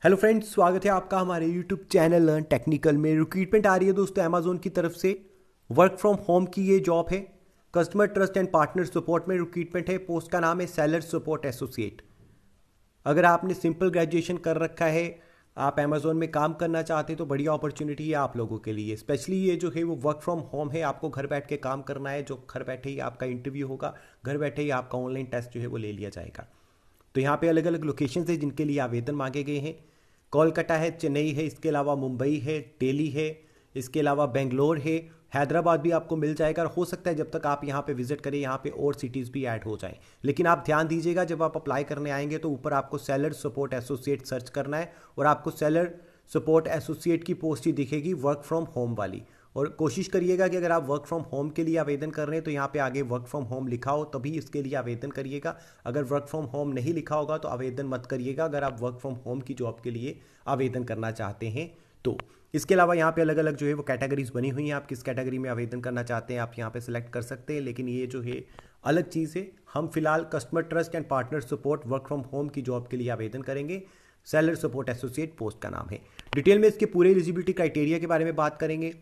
Hello friends, स्वागत है आपका हमारे यूट्यूब चैनल लर्न टेक्निकल में। रिक्रूटमेंट आ रही है दोस्तों अमेजोन की तरफ से। वर्क फ्रॉम होम की ये जॉब है। Customer trust and partner support में रिक्रूटमेंट है। पोस्ट का नाम है सेलर सपोर्ट एसोसिएट। अगर आपने सिंपल ग्रेजुएशन कर रखा है, आप अमेजोन में काम करना चाहते हैं तो बढ़िया अपॉर्चुनिटी है आप लोगों के लिए। स्पेशली ये जो है वो वर्क फ्रॉम होम है, आपको घर बैठ के काम करना है। जो घर बैठे ही आपका इंटरव्यू होगा, घर बैठे ही आपका ऑनलाइन टेस्ट जो है वो ले लिया जाएगा। तो यहाँ पे अलग अलग लोकेशन है जिनके लिए आवेदन मांगे गए हैं। कोलकाता है, चेन्नई है, इसके अलावा मुंबई है, दिल्ली है, इसके अलावा बेंगलोर है, हैदराबाद भी आपको मिल जाएगा। और हो सकता है जब तक आप यहाँ पे विजिट करें यहाँ पे और सिटीज़ भी ऐड हो जाएं। लेकिन आप ध्यान दीजिएगा, जब आप अप्लाई करने आएंगे तो ऊपर आपको सेलर सपोर्ट एसोसिएट सर्च करना है और आपको सेलर सपोर्ट एसोसिएट की पोस्ट ही दिखेगी, वर्क फ्रॉम होम वाली। और कोशिश करिएगा कि अगर आप वर्क फ्रॉम होम के लिए आवेदन कर रहे हैं तो यहाँ पे आगे वर्क फ्रॉम होम लिखा हो, तभी इसके लिए आवेदन करिएगा। अगर वर्क फ्रॉम होम नहीं लिखा होगा तो आवेदन मत करिएगा, अगर आप वर्क फ्रॉम होम की जॉब के लिए आवेदन करना चाहते हैं तो। इसके अलावा यहाँ पे अलग अलग जो है वो कैटेगरीज बनी हुई हैं। आप किस कैटेगरी में आवेदन करना चाहते हैं आप यहाँ पे सिलेक्ट कर सकते हैं। लेकिन ये जो है अलग चीज़ है। हम फिलहाल customer trust and partner support work from home की जॉब के लिए आवेदन करेंगे। सेलर सपोर्ट एसोसिएट पोस्ट का नाम है। डिटेल में इसके पूरे एलिजिबिलिटी क्राइटेरिया के बारे में बात करेंगे,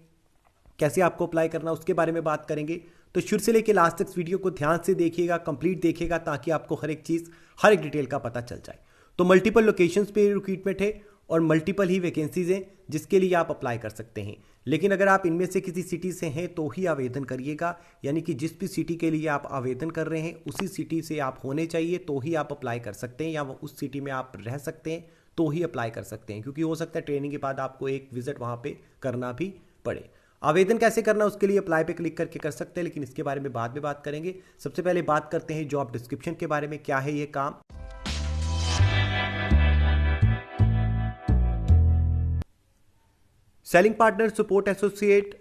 कैसे आपको अप्लाई करना उसके बारे में बात करेंगे। तो शुरू से लेकर लास्ट तक वीडियो को ध्यान से देखिएगा, कंप्लीट देखिएगा, ताकि आपको हर एक चीज़ हर एक डिटेल का पता चल जाए। तो मल्टीपल लोकेशंस पे रिक्रूटमेंट है और मल्टीपल ही वैकेंसीज हैं जिसके लिए आप अप्लाई कर सकते हैं। लेकिन अगर आप इनमें से किसी सिटी से हैं तो ही आवेदन करिएगा, यानी कि जिस भी सिटी के लिए आप आवेदन कर रहे हैं उसी सिटी से आप होने चाहिए तो ही आप अप्लाई कर सकते हैं, या उस सिटी में आप रह सकते हैं तो ही अप्लाई कर सकते हैं। क्योंकि हो सकता है ट्रेनिंग के बाद आपको एक विजिट वहाँ पे करना भी पड़े। आवेदन कैसे करना उसके लिए अप्लाई पे क्लिक करके कर सकते हैं, लेकिन इसके बारे में बाद में बात करेंगे। सबसे पहले बात करते हैं जॉब डिस्क्रिप्शन के बारे में, क्या है ये काम। Selling partner support associate,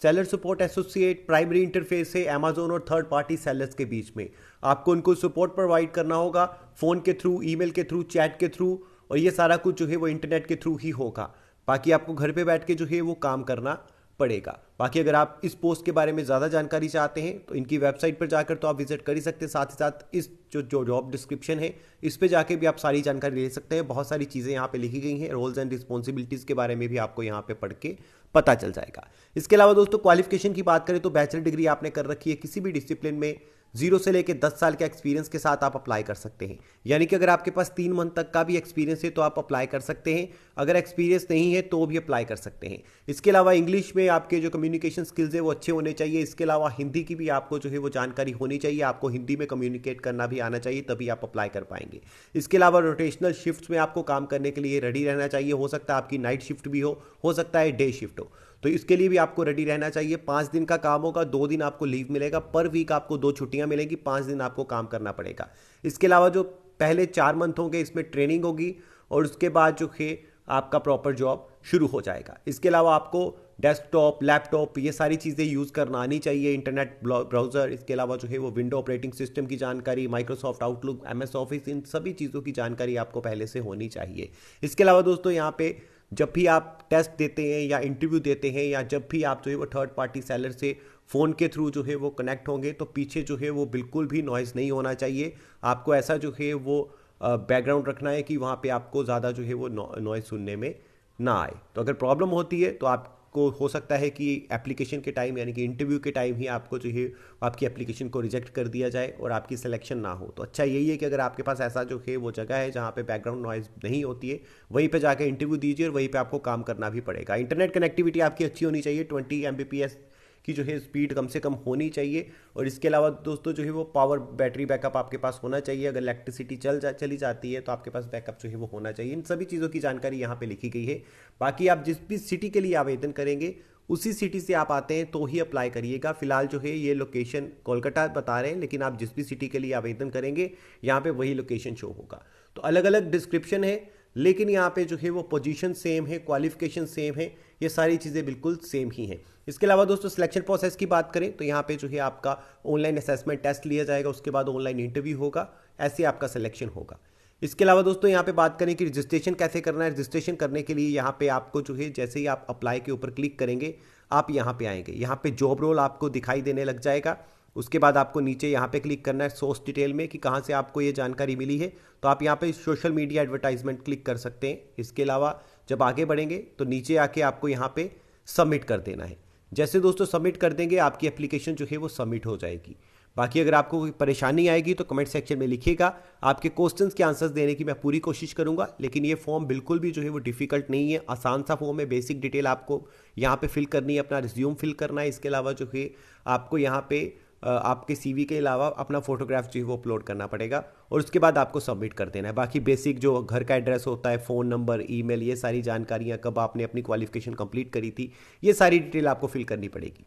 seller support associate primary interface है अमेजोन और थर्ड पार्टी सेलर्स के बीच में। आपको उनको सपोर्ट प्रोवाइड करना होगा फ़ोन के थ्रू, ईमेल के थ्रू, चैट के थ्रू, और ये सारा कुछ जो है वो इंटरनेट के थ्रू ही होगा। बाकी आपको घर पे बैठ के जो है वो काम करना पड़ेगा। बाकी अगर आप इस पोस्ट के बारे में ज़्यादा जानकारी चाहते हैं तो इनकी वेबसाइट पर जाकर तो आप विजिट कर ही सकते हैं। साथ ही साथ इस जो जॉब डिस्क्रिप्शन है इस पे जाके भी आप सारी जानकारी ले सकते हैं। बहुत सारी चीज़ें यहाँ पे लिखी गई हैं। रोल्स एंड रिस्पॉन्सिबिलिटीज़ के बारे में भी आपको यहाँ पे पढ़ के पता चल जाएगा। इसके अलावा दोस्तों क्वालिफिकेशन की बात करें तो बैचलर डिग्री आपने कर रखी है किसी भी डिसिप्लिन में, 0 से लेकर 10 साल के एक्सपीरियंस के साथ आप अप्लाई कर सकते हैं। यानी कि अगर आपके पास 3 मंथ तक का भी एक्सपीरियंस है तो आप अप्लाई कर सकते हैं, अगर एक्सपीरियंस नहीं है तो भी अप्लाई कर सकते हैं। इसके अलावा इंग्लिश में आपके जो कम्युनिकेशन स्किल्स है वो अच्छे होने चाहिए। इसके अलावा हिंदी की भी आपको जो है वो जानकारी होनी चाहिए, आपको हिंदी में कम्युनिकेट करना भी आना चाहिए, तभी आप अप्लाई कर पाएंगे। इसके अलावा रोटेशनल शिफ्ट्स में आपको काम करने के लिए रेडी रहना चाहिए। हो सकता है आपकी नाइट शिफ्ट भी हो सकता है डे शिफ्ट हो, तो इसके लिए भी आपको रेडी रहना चाहिए। 5 दिन का काम होगा, 2 दिन आपको लीव मिलेगा, पर वीक आपको 2 छुट्टियां मिलेंगी, 5 दिन आपको काम करना पड़ेगा। इसके अलावा जो पहले 4 मंथ होंगे इसमें ट्रेनिंग होगी और उसके बाद जो है आपका प्रॉपर जॉब शुरू हो जाएगा। इसके अलावा आपको डेस्कटॉप, लैपटॉप, ये सारी चीज़ें यूज़ करना आनी चाहिए, इंटरनेट ब्राउज़र, इसके अलावा जो है वो विंडो ऑपरेटिंग सिस्टम की जानकारी, माइक्रोसॉफ्ट आउटलुक, MS ऑफिस, इन सभी चीज़ों की जानकारी आपको पहले से होनी चाहिए। इसके अलावा दोस्तों यहाँ पे जब भी आप टेस्ट देते हैं या इंटरव्यू देते हैं या जब भी आप जो है वो थर्ड पार्टी सेलर से फ़ोन के थ्रू जो है वो कनेक्ट होंगे तो पीछे जो है वो बिल्कुल भी नॉइज़ नहीं होना चाहिए। आपको ऐसा जो है वो बैकग्राउंड रखना है कि वहाँ पे आपको ज़्यादा जो है वो नॉइज़ सुनने में ना आए। तो अगर प्रॉब्लम होती है तो आपको हो सकता है कि एप्लीकेशन के टाइम यानी कि इंटरव्यू के टाइम ही आपको जो है आपकी एप्लीकेशन को रिजेक्ट कर दिया जाए और आपकी सिलेक्शन ना हो। तो अच्छा यही है कि अगर आपके पास ऐसा जो है वो जगह है जहाँ पे बैकग्राउंड नॉइज़ नहीं होती है, वहीं पे जाके इंटरव्यू दीजिए और वहीं पे आपको काम करना भी पड़ेगा। इंटरनेट कनेक्टिविटी आपकी अच्छी होनी चाहिए, 20 Mbps की जो है स्पीड कम से कम होनी चाहिए। और इसके अलावा दोस्तों जो है वो पावर बैटरी बैकअप आपके पास होना चाहिए। अगर इलेक्ट्रिसिटी चली जाती है तो आपके पास बैकअप जो है वो होना चाहिए। इन सभी चीज़ों की जानकारी यहाँ पे लिखी गई है। बाकी आप जिस भी सिटी के लिए आवेदन करेंगे उसी सिटी से आप आते हैं तो ही अप्लाई करिएगा। फिलहाल जो है ये लोकेशन कोलकाता बता रहे हैं, लेकिन आप जिस भी सिटी के लिए आवेदन करेंगे यहाँ पे वही लोकेशन शो होगा। तो अलग अलग डिस्क्रिप्शन है, लेकिन यहाँ पे जो है वो पोजीशन सेम है, क्वालिफिकेशन सेम है, ये सारी चीज़ें बिल्कुल सेम ही हैं। इसके अलावा दोस्तों सिलेक्शन प्रोसेस की बात करें तो यहाँ पे जो है आपका ऑनलाइन असेसमेंट टेस्ट लिया जाएगा, उसके बाद ऑनलाइन इंटरव्यू होगा, ऐसे आपका सिलेक्शन होगा। इसके अलावा दोस्तों यहाँ पे बात करें कि रजिस्ट्रेशन कैसे करना है। रजिस्ट्रेशन करने के लिए यहाँ पे आपको जो है जैसे ही आप अप्लाई के ऊपर क्लिक करेंगे आप यहाँ पे आएंगे, यहाँ पे जॉब रोल आपको दिखाई देने लग जाएगा। उसके बाद आपको नीचे यहाँ पे क्लिक करना है सोर्स डिटेल में कि कहाँ से आपको ये जानकारी मिली है। तो आप यहाँ पे सोशल मीडिया एडवर्टाइजमेंट क्लिक कर सकते हैं। इसके अलावा जब आगे बढ़ेंगे तो नीचे आके आपको यहाँ पे सबमिट कर देना है। जैसे दोस्तों सबमिट कर देंगे आपकी एप्लीकेशन जो है वो सबमिट हो जाएगी। बाकी अगर आपको कोई परेशानी आएगी तो कमेंट सेक्शन में लिखिएगा, आपके क्वेश्चंस के आंसर्स देने की मैं पूरी कोशिश करूंगा। लेकिन ये फॉर्म बिल्कुल भी जो है वो डिफिकल्ट नहीं है, आसान सा फॉर्म है। बेसिक डिटेल आपको यहाँ पे फिल करनी है, अपना रिज्यूम फिल करना है। इसके अलावा जो है आपको यहाँ पे आपके सीवी के अलावा अपना फोटोग्राफ जो है वो अपलोड करना पड़ेगा और उसके बाद आपको सबमिट कर देना है। बाकी बेसिक जो घर का एड्रेस होता है, फ़ोन नंबर, ईमेल, ये सारी जानकारियाँ, कब आपने अपनी क्वालिफिकेशन कंप्लीट करी थी, ये सारी डिटेल आपको फिल करनी पड़ेगी।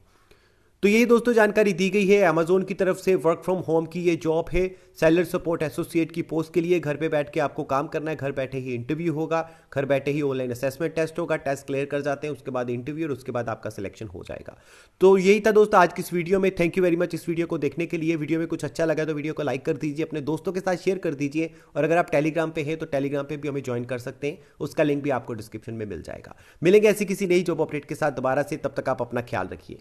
तो यही दोस्तों जानकारी दी गई है अमेजोन की तरफ से। वर्क फ्रॉम होम की ये जॉब है, सेलर सपोर्ट एसोसिएट की पोस्ट के लिए। घर पे बैठ के आपको काम करना है, घर बैठे ही इंटरव्यू होगा, घर बैठे ही ऑनलाइन असेसमेंट टेस्ट होगा, टेस्ट क्लियर कर जाते हैं उसके बाद इंटरव्यू और उसके बाद आपका सिलेक्शन हो जाएगा। तो यही था दोस्तों आज की इस वीडियो में। थैंक यू वेरी मच इस वीडियो को देखने के लिए। वीडियो में कुछ अच्छा लगा तो वीडियो को लाइक कर दीजिए, अपने दोस्तों के साथ शेयर कर दीजिए और अगर आप टेलीग्राम पे हैं तो टेलीग्राम पे भी हमें ज्वाइन कर सकते हैं, उसका लिंक भी आपको डिस्क्रिप्शन में मिल जाएगा। मिलेंगे ऐसी किसी नई जॉब अपडेट के साथ दोबारा से, तब तक आप अपना ख्याल रखिए।